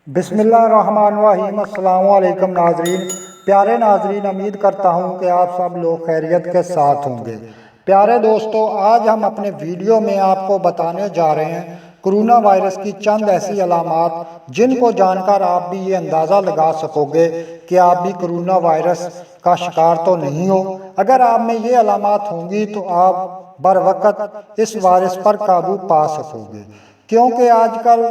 بسم اللہ الرحمن الرحیم۔ السلام علیکم ناظرین، پیارے ناظرین، امید کرتا ہوں کہ آپ سب لوگ خیریت کے ساتھ ہوں گے۔ پیارے دوستو، آج ہم اپنے ویڈیو میں آپ کو بتانے جا رہے ہیں کرونا وائرس کی چند ایسی علامات جن کو جان کر آپ بھی یہ اندازہ لگا سکو گے کہ آپ بھی کرونا وائرس کا شکار تو نہیں ہو۔ اگر آپ میں یہ علامات ہوں گی تو آپ بروقت اس وائرس پر قابو پا سکو گے، کیونکہ آج کل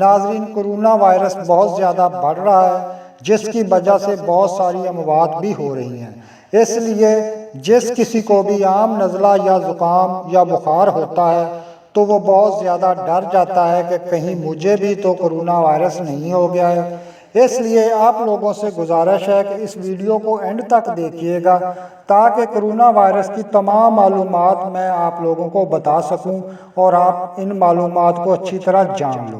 ناظرین کرونا وائرس بہت زیادہ بڑھ رہا ہے، جس کی وجہ سے بہت ساری اموات بھی ہو رہی ہیں۔ اس لیے جس کسی کو بھی عام نزلہ یا زکام یا بخار ہوتا ہے تو وہ بہت زیادہ ڈر جاتا ہے کہ کہیں مجھے بھی تو کرونا وائرس نہیں ہو گیا ہے۔ اس لیے آپ لوگوں سے گزارش ہے کہ اس ویڈیو کو اینڈ تک دیکھیے گا تاکہ کرونا وائرس کی تمام معلومات میں آپ لوگوں کو بتا سکوں اور آپ ان معلومات کو اچھی طرح جان لو۔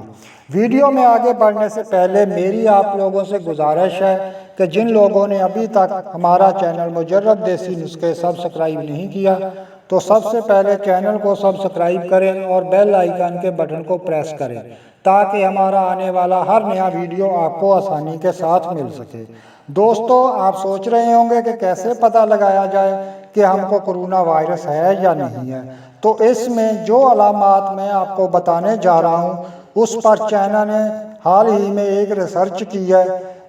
ویڈیو میں آگے بڑھنے سے پہلے میری آپ لوگوں سے گزارش ہے کہ جن لوگوں نے ابھی تک ہمارا چینل مجرب دیسی نسخے سبسکرائب نہیں کیا تو سب سے پہلے چینل کو سبسکرائب کریں اور بیل آئیکن کے بٹن کو پریس کریں تاکہ ہمارا آنے والا ہر نیا ویڈیو آپ کو آسانی کے ساتھ مل سکے۔ دوستو، آپ سوچ رہے ہوں گے کہ کیسے پتہ لگایا جائے کہ ہم کو کرونا وائرس ہے یا نہیں ہے، تو اس میں جو علامات میں آپ کو بتانے جا رہا ہوں اس پر چائنا نے حال ہی میں ایک ریسرچ کی ہے۔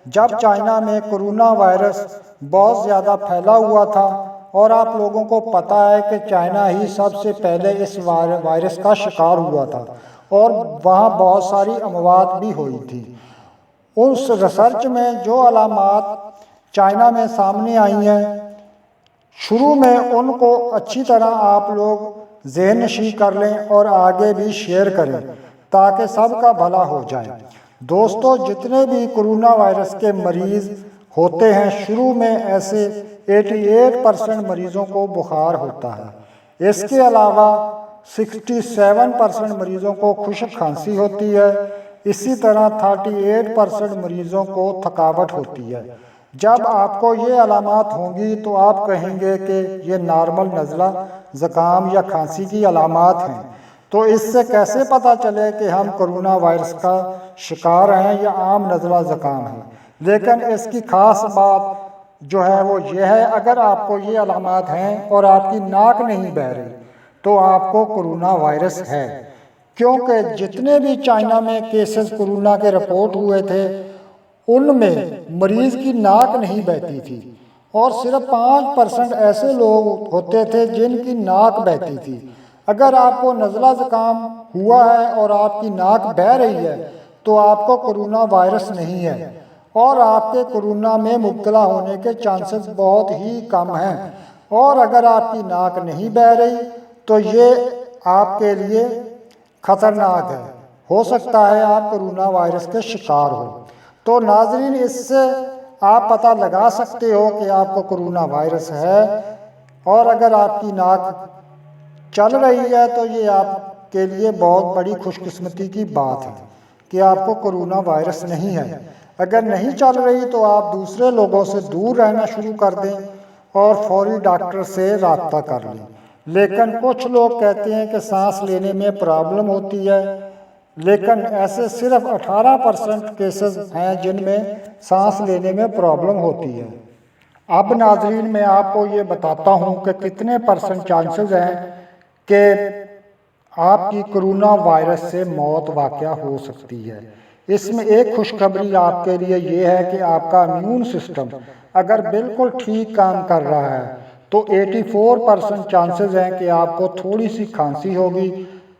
جب چائنا میں کرونا وائرس بہت زیادہ پھیلا ہوا تھا اور آپ لوگوں کو پتہ ہے کہ چائنا ہی سب سے پہلے اس وائرس کا شکار ہوا تھا اور وہاں بہت ساری اموات بھی ہوئی تھی۔ اس ریسرچ میں جو علامات چائنا میں سامنے آئی ہیں، شروع میں ان کو اچھی طرح آپ لوگ ذہن نشین کر لیں اور آگے بھی شیئر کریں تاکہ سب کا بھلا ہو جائے۔ دوستو، جتنے بھی کرونا وائرس کے مریض ہوتے ہیں، شروع میں ایسے 88% مریضوں کو بخار ہوتا ہے۔ اس کے علاوہ 67% مریضوں کو خشک کھانسی ہوتی ہے۔ اسی طرح 38% مریضوں کو تھکاوٹ ہوتی ہے۔ جب آپ کو یہ علامات ہوں گی تو آپ کہیں گے کہ یہ نارمل نزلہ زکام یا کھانسی کی علامات ہیں، تو اس سے کیسے پتہ چلے کہ ہم کرونا وائرس کا شکار ہیں یا عام نزلہ زکام ہے؟ لیکن اس کی خاص بات جو ہے وہ یہ ہے، اگر آپ کو یہ علامات ہیں اور آپ کی ناک نہیں بہہ رہی تو آپ کو کرونا وائرس ہے، کیونکہ جتنے بھی چائنا میں کیسز کرونا کے رپورٹ ہوئے تھے ان میں مریض کی ناک نہیں بہتی تھی اور صرف 5% ایسے لوگ ہوتے تھے جن کی ناک بہتی تھی۔ اگر آپ کو نزلہ زکام ہوا ہے اور آپ کی ناک بہہ رہی ہے تو آپ کو کرونا وائرس نہیں ہے اور آپ کے کرونا میں مبتلا ہونے کے چانسز بہت ہی کم ہیں۔ اور اگر آپ کی ناک نہیں بہہ رہی تو یہ آپ کے لیے خطرناک ہے، ہو سکتا ہے آپ کرونا وائرس کے شکار ہو۔ تو ناظرین، اس سے آپ پتہ لگا سکتے ہو کہ آپ کو کرونا وائرس ہے، اور اگر آپ کی ناک چل رہی ہے تو یہ آپ کے لیے بہت بڑی خوش قسمتی کی بات ہے کہ آپ کو کرونا وائرس نہیں ہے۔ اگر نہیں چل رہی تو آپ دوسرے لوگوں سے دور رہنا شروع کر دیں اور فوری ڈاکٹر سے رابطہ کر لیں۔ لیکن کچھ لوگ کہتے ہیں کہ سانس لینے میں پرابلم ہوتی ہے، لیکن ایسے صرف 18% کیسز ہیں جن میں سانس لینے میں پرابلم ہوتی ہے۔ اب ناظرین، میں آپ کو یہ بتاتا ہوں کہ کتنے % چانسز ہیں کہ آپ کی کرونا وائرس سے موت واقع ہو سکتی ہے۔ اس میں ایک خوشخبری آپ کے لیے یہ ہے کہ آپ کا امیون سسٹم اگر بالکل ٹھیک کام کر رہا ہے تو 84% چانسز ہیں کہ آپ کو تھوڑی سی کھانسی ہوگی،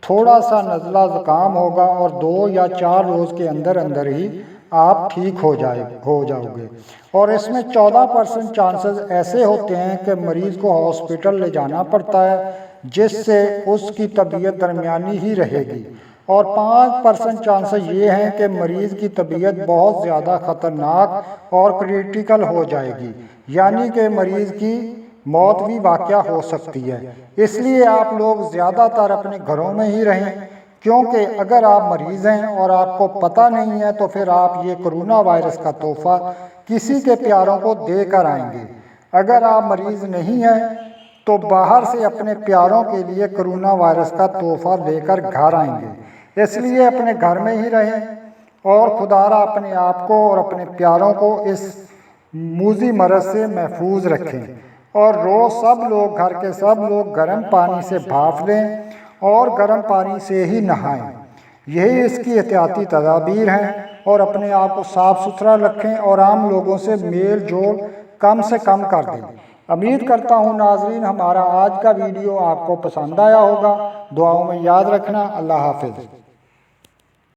تھوڑا سا نزلہ زکام ہوگا اور 2 یا 4 روز کے اندر اندر ہی آپ ٹھیک ہو جاؤ گے۔ اور اس میں 14% چانسز ایسے ہوتے ہیں کہ مریض کو ہاسپٹل لے جانا پڑتا ہے، جس سے اس کی طبیعت درمیانی ہی رہے گی، اور 5% چانسز یہ ہیں کہ مریض کی طبیعت بہت زیادہ خطرناک اور کریٹیکل ہو جائے گی، یعنی کہ مریض کی موت بھی واقع ہو سکتی ہے۔ اس لیے آپ لوگ زیادہ تر اپنے گھروں میں ہی رہیں، کیونکہ اگر آپ مریض ہیں اور آپ کو پتہ نہیں ہے تو پھر آپ یہ کرونا وائرس کا تحفہ کسی کے پیاروں کو دے کر آئیں گے۔ اگر آپ مریض نہیں ہیں تو باہر سے اپنے پیاروں کے لیے کرونا وائرس کا تحفہ لے کر گھر آئیں گے۔ اس لیے اپنے گھر میں ہی رہیں اور خدارا اپنے آپ کو اور اپنے پیاروں کو اس موذی مرض سے محفوظ رکھیں، اور روز سب لوگ، گھر کے سب لوگ گرم پانی سے بھاپ لیں اور گرم پانی سے ہی نہائیں۔ یہی اس کی احتیاطی تدابیر ہیں، اور اپنے آپ کو صاف ستھرا رکھیں اور عام لوگوں سے میل جول کم سے کم کر دیں۔ امید کرتا ہوں ناظرین ہمارا آج کا ویڈیو آپ کو پسند آیا ہوگا۔ دعاؤں میں یاد رکھنا۔ اللہ حافظ۔